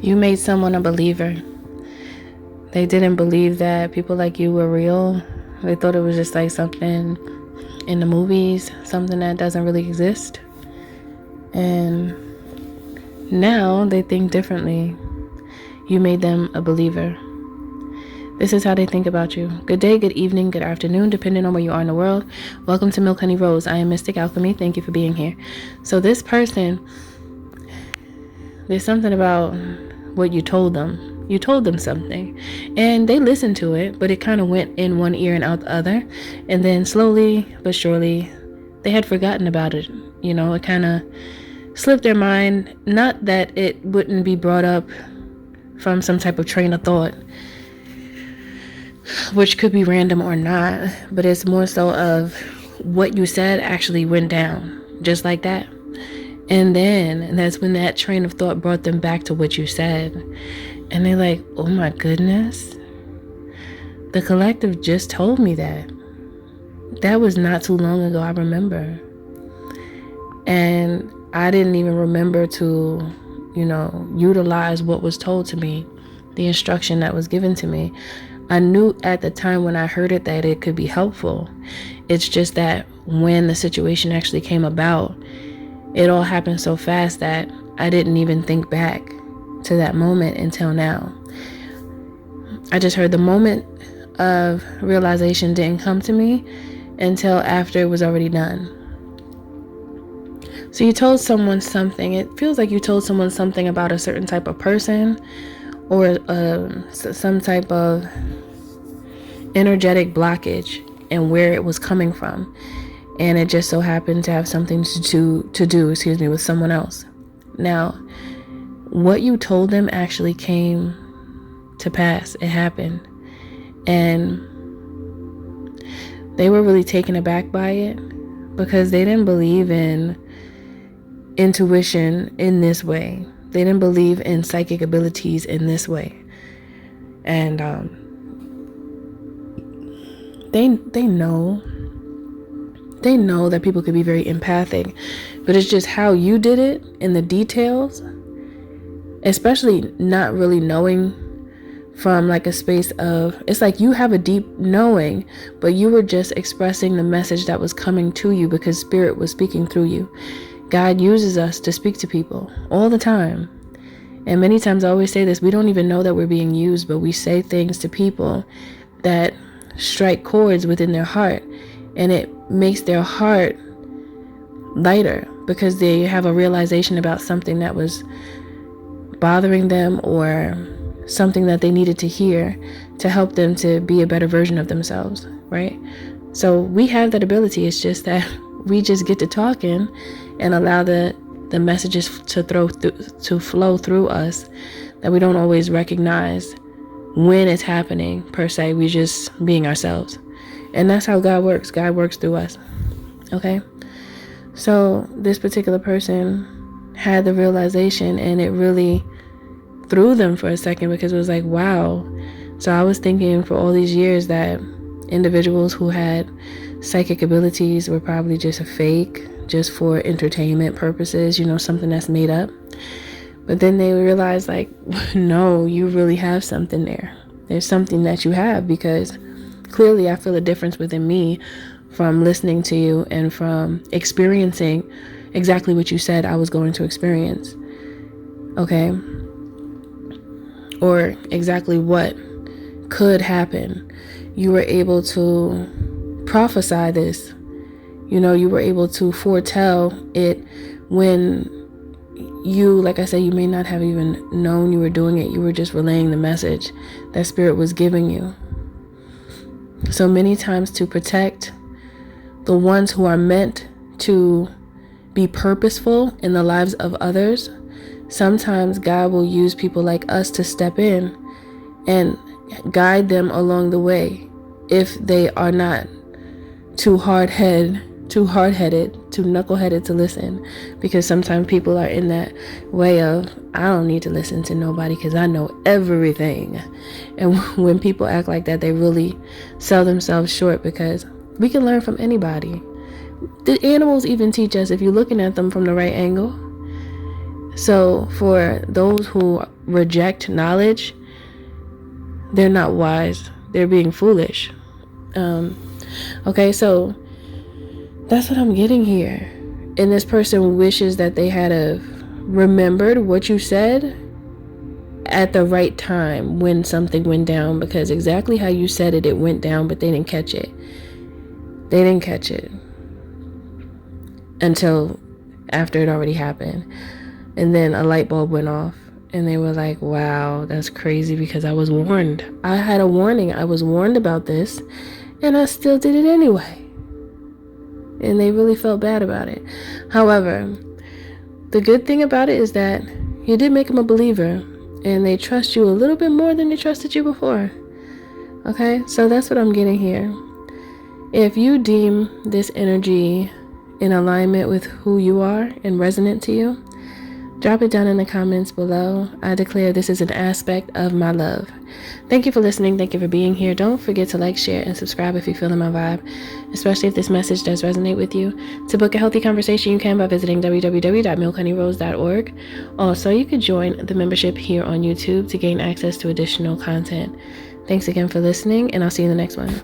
You made someone a believer. They didn't believe that people like you were real. They thought it was just like something in the movies, something that doesn't really exist. And now they think differently. You made them a believer. This is how they think about you. Good day, good evening, good afternoon, depending on where you are in the world. Welcome to Milk Honey Rose. I am Mystic Alchemy. Thank you for being here. So this person, there's something about what you told them. You told them something and they listened to it, but it kind of went in one ear and out the other. And then slowly but surely, they had forgotten about it. You know, it kind of slipped their mind. Not that it wouldn't be brought up from some type of train of thought, which could be random or not, but it's more so of what you said actually went down just like that. And then that's when that train of thought brought them back to what you said. And they're like, oh my goodness, the collective just told me that. That was not too long ago, I remember. And I didn't even remember to, utilize what was told to me, the instruction that was given to me. I knew at the time when I heard it that it could be helpful. It's just that when the situation actually came about, it all happened so fast that I didn't even think back to that moment until now. I just heard the moment of realization didn't come to me until after it was already done. So you told someone something. It feels like you told someone something about a certain type of person or some type of energetic blockage and where it was coming from. And it just so happened to have something to do with someone else. Now, what you told them actually came to pass. It happened. And they were really taken aback by it because they didn't believe in intuition in this way. They didn't believe in psychic abilities in this way. And they know that people could be very empathic, but it's just how you did it in the details, especially not really knowing from like a space of, it's like you have a deep knowing, but you were just expressing the message that was coming to you because spirit was speaking through you. God uses us to speak to people all the time. And many times I always say this, we don't even know that we're being used, but we say things to people that strike chords within their heart, and it makes their heart lighter because they have a realization about something that was bothering them or something that they needed to hear to help them to be a better version of themselves, right? So we have that ability. It's just that we just get to talking and allow the messages to flow through us that we don't always recognize when it's happening per se. We just being ourselves. And that's how God works. God works through us. Okay? So this particular person had the realization, and it really threw them for a second because it was like, wow. So I was thinking for all these years that individuals who had psychic abilities were probably just a fake, just for entertainment purposes, something that's made up. But then they realized, like, no, you really have something there. There's something that you have, because clearly I feel a difference within me from listening to you and from experiencing exactly what you said I was going to experience. Okay? Or exactly what could happen. You were able to prophesy this. You were able to foretell it when you, like I said, you may not have even known you were doing it. You were just relaying the message that spirit was giving you. So many times, to protect the ones who are meant to be purposeful in the lives of others, sometimes God will use people like us to step in and guide them along the way if they are not too hard-headed, too knuckleheaded to listen. Because sometimes people are in that way of, I don't need to listen to nobody because I know everything. And when people act like that, they really sell themselves short, because we can learn from anybody. The animals even teach us if you're looking at them from the right angle. So for those who reject knowledge, they're not wise. They're being foolish. Okay, so that's what I'm getting here. And this person wishes that they had remembered what you said at the right time when something went down, because exactly how you said it, it went down, but they didn't catch it. They didn't catch it until after it already happened. And then a light bulb went off and they were like, wow, that's crazy, because I was warned. I had a warning. I was warned about this and I still did it anyway. And they really felt bad about it. However, the good thing about it is that you did make them a believer and they trust you a little bit more than they trusted you before. Okay, so that's what I'm getting here. If you deem this energy in alignment with who you are and resonant to you, drop it down in the comments below. I declare this is an aspect of my love. Thank you for listening. Thank you for being here. Don't forget to like, share, and subscribe if you feel in my vibe, especially if this message does resonate with you. To book a healthy conversation, you can by visiting www.milkhoneyRose.org. Also, you could join the membership here on YouTube to gain access to additional content. Thanks again for listening, and I'll see you in the next one.